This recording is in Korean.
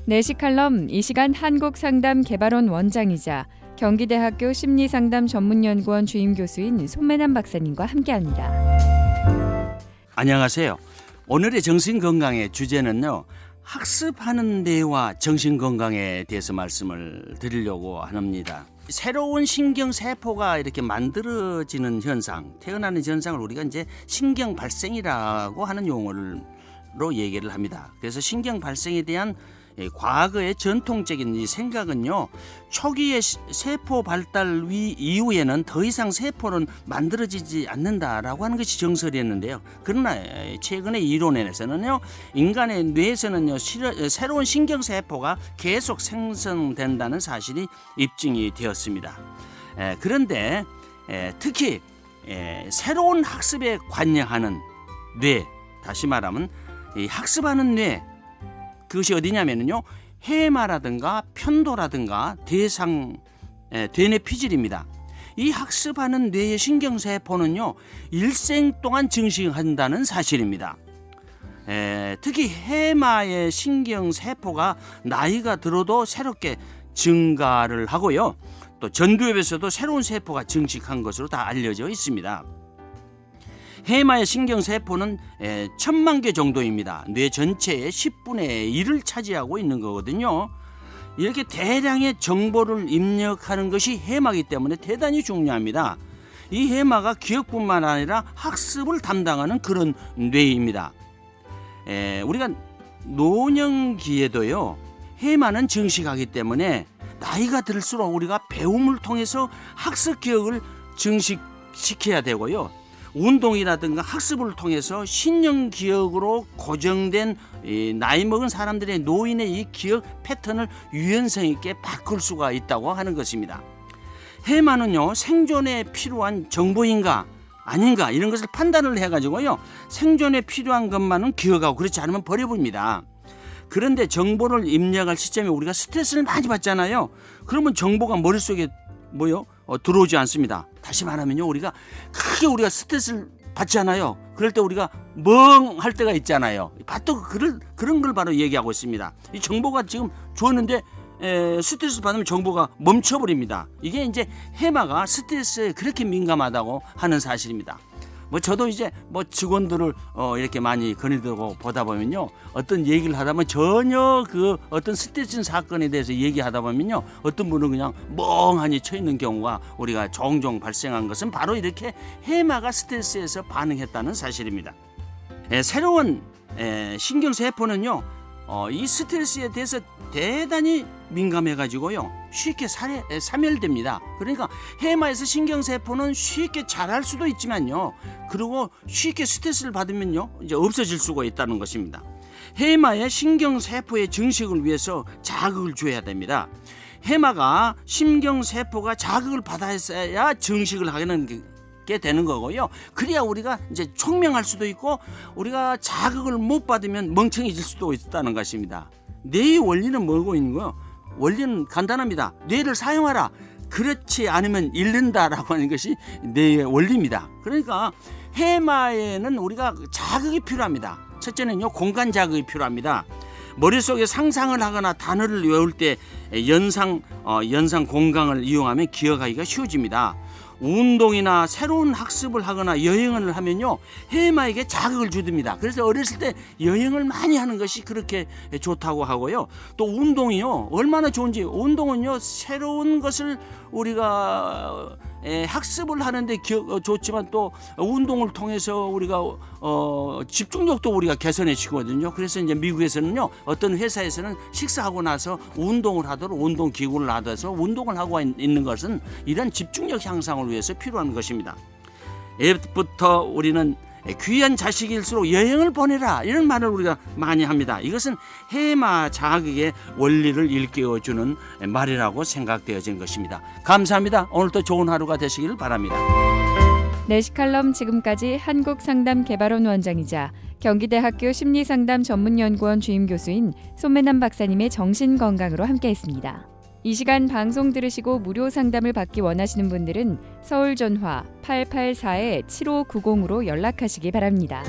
내시 칼럼 이 시간 한국상담개발원 원장이자 경기대학교 심리상담 전문연구원 주임 교수인 손매남 박사님과 함께합니다. 안녕하세요. 오늘의 정신건강의 주제는요. 학습하는 데와 정신건강에 대해서 말씀을 드리려고 합니다. 새로운 신경세포가 이렇게 만들어지는 현상, 태어나는 현상을 우리가 이제 신경발생이라고 하는 용어로 얘기를 합니다. 그래서 신경발생에 대한 과거의 전통적인 이 생각은요, 초기의 세포 발달 이후에는 더 이상 세포는 만들어지지 않는다라고 하는 것이 정설이었는데요. 그러나 최근의 이론에서는요, 인간의 뇌에서는요, 새로운 신경세포가 계속 생성된다는 사실이 입증이 되었습니다. 그런데 특히 새로운 학습에 관여하는 뇌, 다시 말하면 이 학습하는 뇌, 그것이 어디냐면요, 해마라든가 편도라든가 대뇌 피질입니다. 이 학습하는 뇌의 신경세포는요, 일생 동안 증식한다는 사실입니다. 특히 해마의 신경세포가 나이가 들어도 새롭게 증가를 하고요, 또 전두엽에서도 새로운 세포가 증식한 것으로 다 알려져 있습니다. 해마의 신경세포는 1000만 개 정도입니다. 뇌 전체의 10분의 1을 차지하고 있는 거거든요. 이렇게 대량의 정보를 입력하는 것이 해마이기 때문에 대단히 중요합니다. 이 해마가 기억뿐만 아니라 학습을 담당하는 그런 뇌입니다. 우리가 노년기에도요, 해마는 증식하기 때문에 나이가 들수록 우리가 배움을 통해서 학습 기억을 증식시켜야 되고요, 운동이라든가 학습을 통해서 신형 기억으로 고정된 나이 먹은 사람들의 노인의 이 기억 패턴을 유연성 있게 바꿀 수가 있다고 하는 것입니다. 해마는요, 생존에 필요한 정보인가 아닌가 이런 것을 판단을 해가지고요, 생존에 필요한 것만은 기억하고 그렇지 않으면 버려버립니다. 그런데 정보를 입력할 시점에 우리가 스트레스를 많이 받잖아요. 그러면 정보가 머릿속에 들어오지 않습니다. 다시 말하면요, 우리가 스트레스를 받잖아요. 그럴 때 우리가 멍할 때가 있잖아요. 또 그런 걸 바로 얘기하고 있습니다. 이 정보가 지금 주었는데 스트레스 받으면 정보가 멈춰버립니다. 이게 이제 해마가 스트레스에 그렇게 민감하다고 하는 사실입니다. 저도 이제 직원들을 이렇게 많이 거느리고 보다 보면요, 어떤 얘기를 하다 보면 전혀 어떤 스트레스 사건에 대해서 얘기하다 보면요, 어떤 분은 그냥 멍하니 처 있는 경우가 우리가 종종 발생한 것은 바로 이렇게 해마가 스트레스에서 반응했다는 사실입니다. 새로운 신경세포는요, 이 스트레스에 대해서 대단히 민감해가지고요, 쉽게 사멸됩니다. 그러니까 해마에서 신경세포는 쉽게 자랄 수도 있지만요, 그리고 쉽게 스트레스를 받으면요, 이제 없어질 수가 있다는 것입니다. 해마의 신경세포의 증식을 위해서 자극을 줘야 됩니다. 해마가 신경세포가 자극을 받아야 증식을 하게 되는 거고요. 그래야 우리가 이제 총명할 수도 있고, 우리가 자극을 못 받으면 멍청해질 수도 있다는 것입니다. 뇌의 원리는 뭐고 있는 거요? 원리는 간단합니다. 뇌를 사용하라. 그렇지 않으면 잃는다라고 하는 것이 뇌의 원리입니다. 그러니까 해마에는 우리가 자극이 필요합니다. 첫째는요, 공간 자극이 필요합니다. 머릿속에 상상을 하거나 단어를 외울 때 연상 공간을 이용하면 기억하기가 쉬워집니다. 운동이나 새로운 학습을 하거나 여행을 하면요, 해마에게 자극을 주듭니다. 그래서 어렸을 때 여행을 많이 하는 것이 그렇게 좋다고 하고요. 또 운동이요, 얼마나 좋은지, 운동은요, 새로운 것을 우리가 학습을 하는데 좋지만 또 운동을 통해서 우리가 집중력도 우리가 개선해 주거든요. 그래서 이제 미국에서는요, 어떤 회사에서는 식사하고 나서 운동을 하도록 운동 기구를 놔둬서 운동을 하고 있는 것은 이런 집중력 향상을 위해서 필요한 것입니다. 애부터 우리는 귀한 자식일수록 여행을 보내라, 이런 말을 우리가 많이 합니다. 이것은 해마 자극의 원리를 일깨워주는 말이라고 생각되어진 것입니다. 감사합니다. 오늘도 좋은 하루가 되시기를 바랍니다. 내시 칼럼 지금까지 한국상담개발원 원장이자 경기대학교 심리상담 전문연구원 주임 교수인 손매남 박사님의 정신건강으로 함께했습니다. 이 시간 방송 들으시고 무료 상담을 받기 원하시는 분들은 서울 전화 884-7590으로 연락하시기 바랍니다.